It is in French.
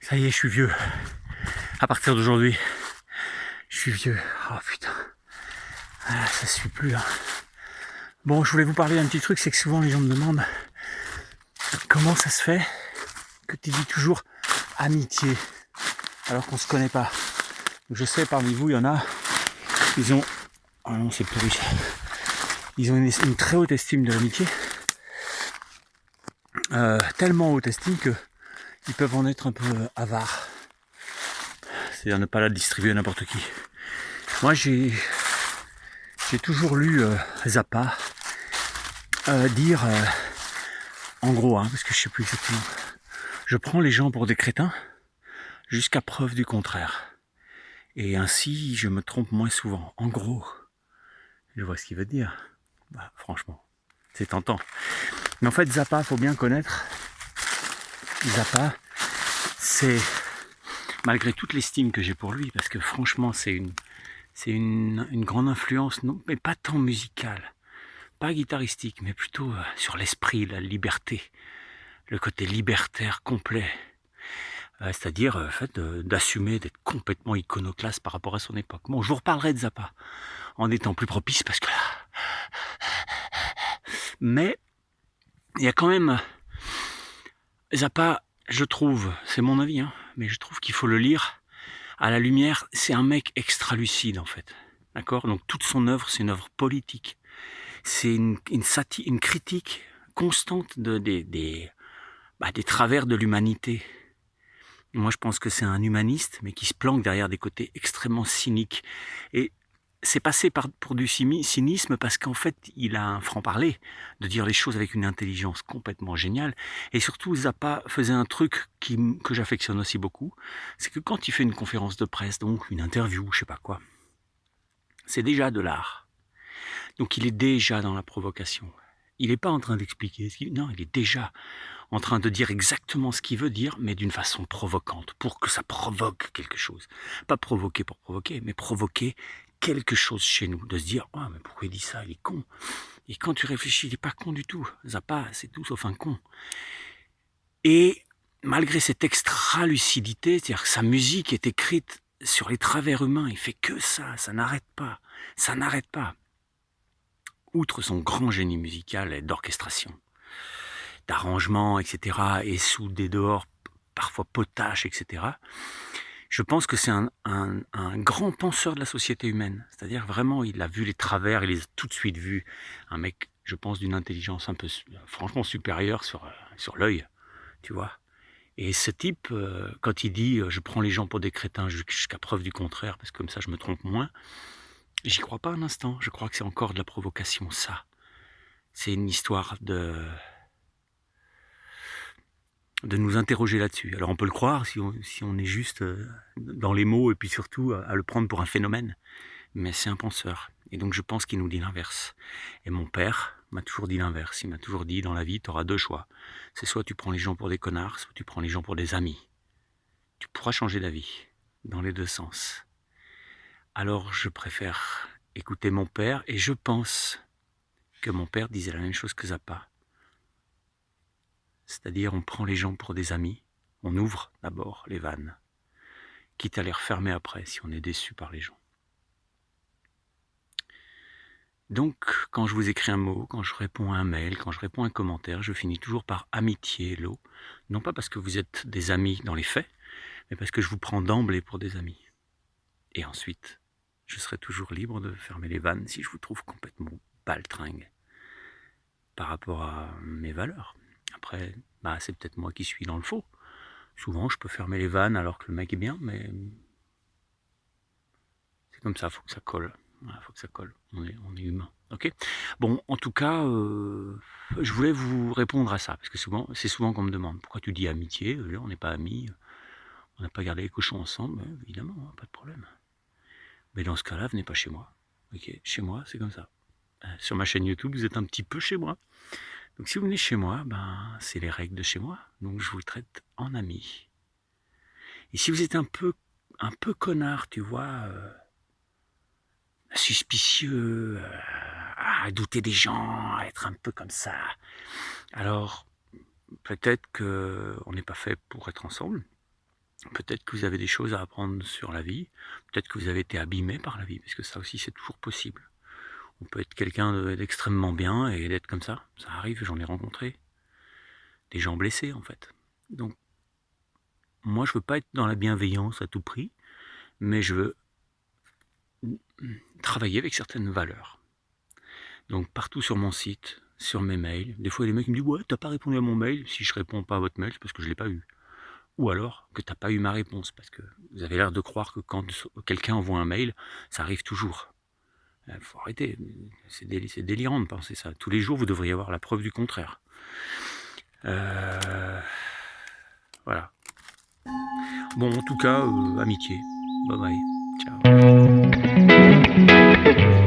Ça y est, je suis vieux. À partir d'aujourd'hui, je suis vieux. Oh putain. Ah, ça se suit plus là. Bon, je voulais vous parler d'un petit truc, c'est que souvent les gens me demandent comment ça se fait que tu dis toujours amitié alors qu'on se connaît pas. Je sais, parmi vous, il y en a, ils ont... Oh non, c'est pourri ça. Ils ont une très haute estime de l'amitié. Tellement haute estime que ils peuvent en être un peu avares. C'est-à-dire ne pas la distribuer à n'importe qui. Moi, j'ai toujours lu Zappa dire, en gros, parce que je sais plus exactement, je prends les gens pour des crétins jusqu'à preuve du contraire. Et ainsi, je me trompe moins souvent. En gros, je vois ce qu'il veut dire. Bah, franchement, c'est tentant. Mais en fait, Zappa, faut bien connaître. Zappa, c'est, malgré toute l'estime que j'ai pour lui, parce que franchement, c'est une grande influence, non, mais pas tant musicale, pas guitaristique, mais plutôt sur l'esprit, la liberté, le côté libertaire complet. C'est-à-dire en fait, d'assumer d'être complètement iconoclaste par rapport à son époque. Bon, je vous reparlerai de Zappa en étant plus propice, parce que là... Mais il y a quand même... Zappa, je trouve, c'est mon avis, mais je trouve qu'il faut le lire à la lumière. C'est un mec extra lucide en fait. D'accord ? Donc toute son œuvre, c'est une œuvre politique. C'est une critique constante des travers de l'humanité. Moi, je pense que c'est un humaniste, mais qui se planque derrière des côtés extrêmement cyniques. Et c'est passé pour du cynisme parce qu'en fait, il a un franc-parler, de dire les choses avec une intelligence complètement géniale. Et surtout, Zappa faisait un truc que j'affectionne aussi beaucoup, c'est que quand il fait une conférence de presse, donc une interview, je sais pas quoi, c'est déjà de l'art. Donc il est déjà dans la provocation. Il n'est pas en train d'expliquer, non, il est déjà en train de dire exactement ce qu'il veut dire, mais d'une façon provocante, pour que ça provoque quelque chose. Pas provoquer pour provoquer, mais provoquer quelque chose chez nous, de se dire « Oh, mais pourquoi il dit ça, il est con !» Et quand tu réfléchis, il n'est pas con du tout. Zappa, c'est tout sauf un con. Et malgré cette extra-lucidité, c'est-à-dire que sa musique est écrite sur les travers humains, il fait que ça n'arrête pas, ça n'arrête pas. Outre son grand génie musical et d'orchestration, d'arrangement, etc., et sous des dehors parfois potaches, etc., je pense que c'est un grand penseur de la société humaine. C'est-à-dire vraiment, il a vu les travers, il les a tout de suite vus. Un mec, je pense, d'une intelligence un peu, franchement, supérieure sur l'œil, tu vois. Et ce type, quand il dit « je prends les gens pour des crétins jusqu'à preuve du contraire, parce que comme ça je me trompe moins », j'y crois pas un instant. Je crois que c'est encore de la provocation, ça. C'est une histoire de nous interroger là-dessus. Alors on peut le croire si on est juste dans les mots et puis surtout à le prendre pour un phénomène, mais c'est un penseur. Et donc je pense qu'il nous dit l'inverse. Et mon père m'a toujours dit l'inverse. Il m'a toujours dit, dans la vie, tu auras deux choix. C'est soit tu prends les gens pour des connards, soit tu prends les gens pour des amis. Tu pourras changer d'avis, dans les deux sens. Alors je préfère écouter mon père, et je pense que mon père disait la même chose que Zappa. C'est-à-dire, on prend les gens pour des amis, on ouvre d'abord les vannes, quitte à les refermer après si on est déçu par les gens. Donc, quand je vous écris un mot, quand je réponds à un mail, quand je réponds à un commentaire, je finis toujours par amitié, hello. Non pas parce que vous êtes des amis dans les faits, mais parce que je vous prends d'emblée pour des amis. Et ensuite, je serai toujours libre de fermer les vannes si je vous trouve complètement baltringue par rapport à mes valeurs. Après, c'est peut-être moi qui suis dans le faux. Souvent, je peux fermer les vannes alors que le mec est bien, mais c'est comme ça, faut que ça colle. Voilà, faut que ça colle. On est humain. Ok. Bon, en tout cas, je voulais vous répondre à ça parce que c'est souvent qu'on me demande pourquoi tu dis amitié. On n'est pas amis, on n'a pas gardé les cochons ensemble. Évidemment, pas de problème. Mais dans ce cas-là, venez pas chez moi. Ok. Chez moi, c'est comme ça. Sur ma chaîne YouTube, vous êtes un petit peu chez moi. Donc si vous venez chez moi, c'est les règles de chez moi. Donc je vous traite en ami. Et si vous êtes un peu connard, tu vois, suspicieux, à douter des gens, à être un peu comme ça, alors peut-être qu'on n'est pas fait pour être ensemble. Peut-être que vous avez des choses à apprendre sur la vie. Peut-être que vous avez été abîmé par la vie, parce que ça aussi c'est toujours possible. On peut être quelqu'un d'extrêmement bien et d'être comme ça. Ça arrive, j'en ai rencontré. Des gens blessés en fait. Donc moi je veux pas être dans la bienveillance à tout prix, mais je veux travailler avec certaines valeurs. Donc partout sur mon site, sur mes mails, des fois les mecs me disent ouais t'as pas répondu à mon mail. Si je réponds pas à votre mail c'est parce que je l'ai pas eu. Ou alors que t'as pas eu ma réponse, parce que vous avez l'air de croire que quand quelqu'un envoie un mail, ça arrive toujours. Il faut arrêter, c'est délirant de penser ça. Tous les jours vous devriez avoir la preuve du contraire. Voilà. Bon, en tout cas, amitié. Bye bye. Ciao.